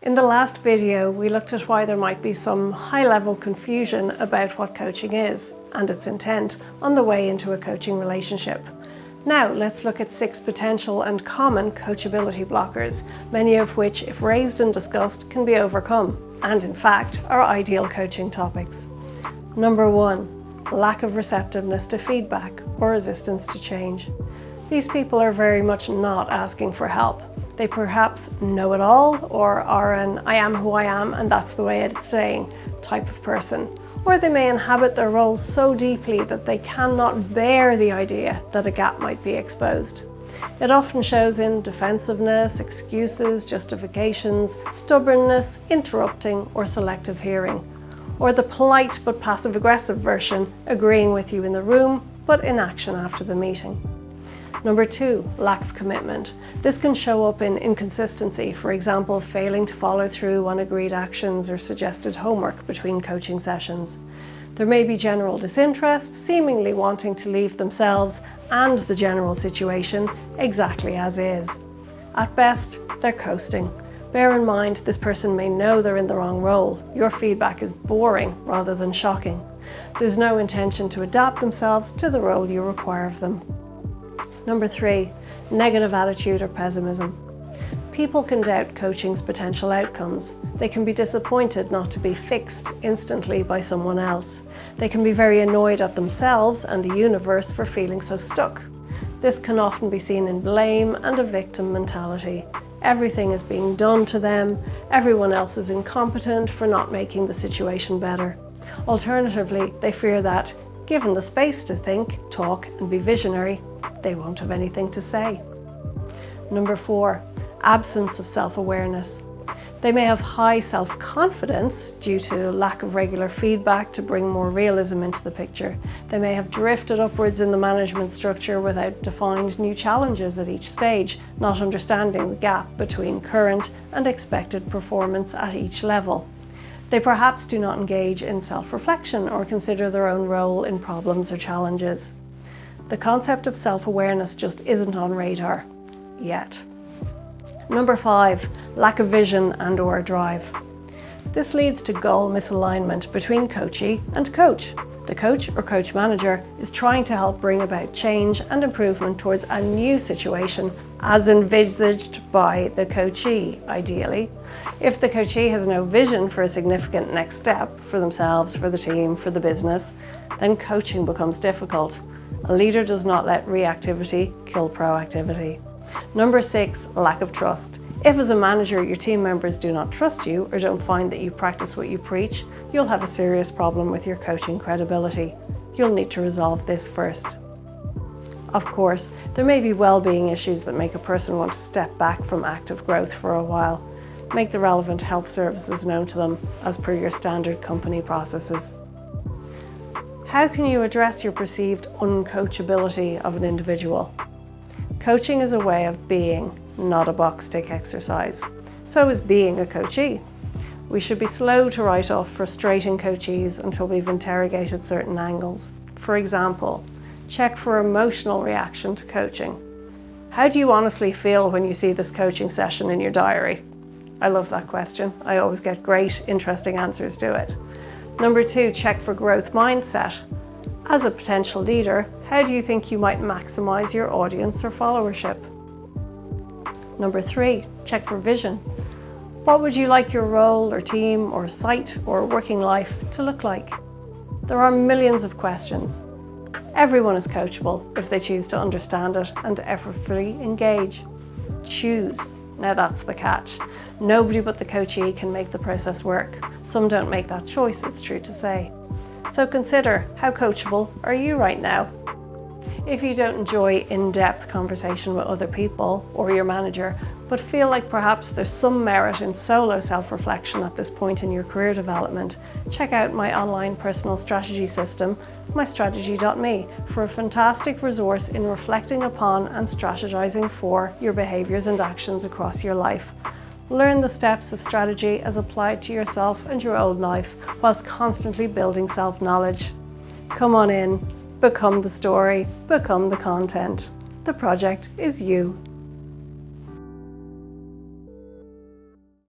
In the last video, we looked at why there might be some high-level confusion about what coaching is and its intent on the way into a coaching relationship. Now, let's look at 6 potential and common coachability blockers, many of which, if raised and discussed, can be overcome, and in fact, are ideal coaching topics. Number 1, lack of receptiveness to feedback or resistance to change. These people are very much not asking for help. They perhaps know it all, or are an I am who I am and that's the way it's staying type of person. Or they may inhabit their roles so deeply that they cannot bear the idea that a gap might be exposed. It often shows in defensiveness, excuses, justifications, stubbornness, interrupting, or selective hearing. Or the polite but passive-aggressive version, agreeing with you in the room, but in action after the meeting. Number 2, lack of commitment. This can show up in inconsistency, for example, failing to follow through on agreed actions or suggested homework between coaching sessions. There may be general disinterest, seemingly wanting to leave themselves and the general situation exactly as is. At best, they're coasting. Bear in mind, this person may know they're in the wrong role. Your feedback is boring rather than shocking. There's no intention to adapt themselves to the role you require of them. Number 3, negative attitude or pessimism. People can doubt coaching's potential outcomes. They can be disappointed not to be fixed instantly by someone else. They can be very annoyed at themselves and the universe for feeling so stuck. This can often be seen in blame and a victim mentality. Everything is being done to them. Everyone else is incompetent for not making the situation better. Alternatively, they fear that, given the space to think, talk, and be visionary, they won't have anything to say. Number 4, absence of self-awareness. They may have high self-confidence due to lack of regular feedback to bring more realism into the picture. They may have drifted upwards in the management structure without defined new challenges at each stage, not understanding the gap between current and expected performance at each level. They perhaps do not engage in self-reflection or consider their own role in problems or challenges. The concept of self-awareness just isn't on radar yet. Number 5, lack of vision and/or drive. This leads to goal misalignment between coachee and coach. The coach or coach manager is trying to help bring about change and improvement towards a new situation as envisaged by the coachee, ideally. If the coachee has no vision for a significant next step for themselves, for the team, for the business, then coaching becomes difficult. A leader does not let reactivity kill proactivity. Number 6, lack of trust. If as a manager your team members do not trust you or don't find that you practice what you preach, you'll have a serious problem with your coaching credibility. You'll need to resolve this first. Of course, there may be well-being issues that make a person want to step back from active growth for a while. Make the relevant health services known to them as per your standard company processes. How can you address your perceived uncoachability of an individual? Coaching is a way of being, not a box tick exercise. So is being a coachee. We should be slow to write off frustrating coachees until we've interrogated certain angles. For example, check for emotional reaction to coaching. How do you honestly feel when you see this coaching session in your diary? I love that question. I always get great, interesting answers to it. Number 2, check for growth mindset. As a potential leader, how do you think you might maximize your audience or followership? Number 3, check for vision. What would you like your role or team or site or working life to look like? There are millions of questions. Everyone is coachable if they choose to understand it and effortfully engage. Choose. Now that's the catch. Nobody but the coachee can make the process work. Some don't make that choice, it's true to say. So consider, how coachable are you right now? If you don't enjoy in-depth conversation with other people or your manager, but feel like perhaps there's some merit in solo self-reflection at this point in your career development, check out my online personal strategy system, mystrategy.me, for a fantastic resource in reflecting upon and strategizing for your behaviors and actions across your life. Learn the steps of strategy as applied to yourself and your own life, whilst constantly building self-knowledge. Come on in, become the story, become the content. The project is you.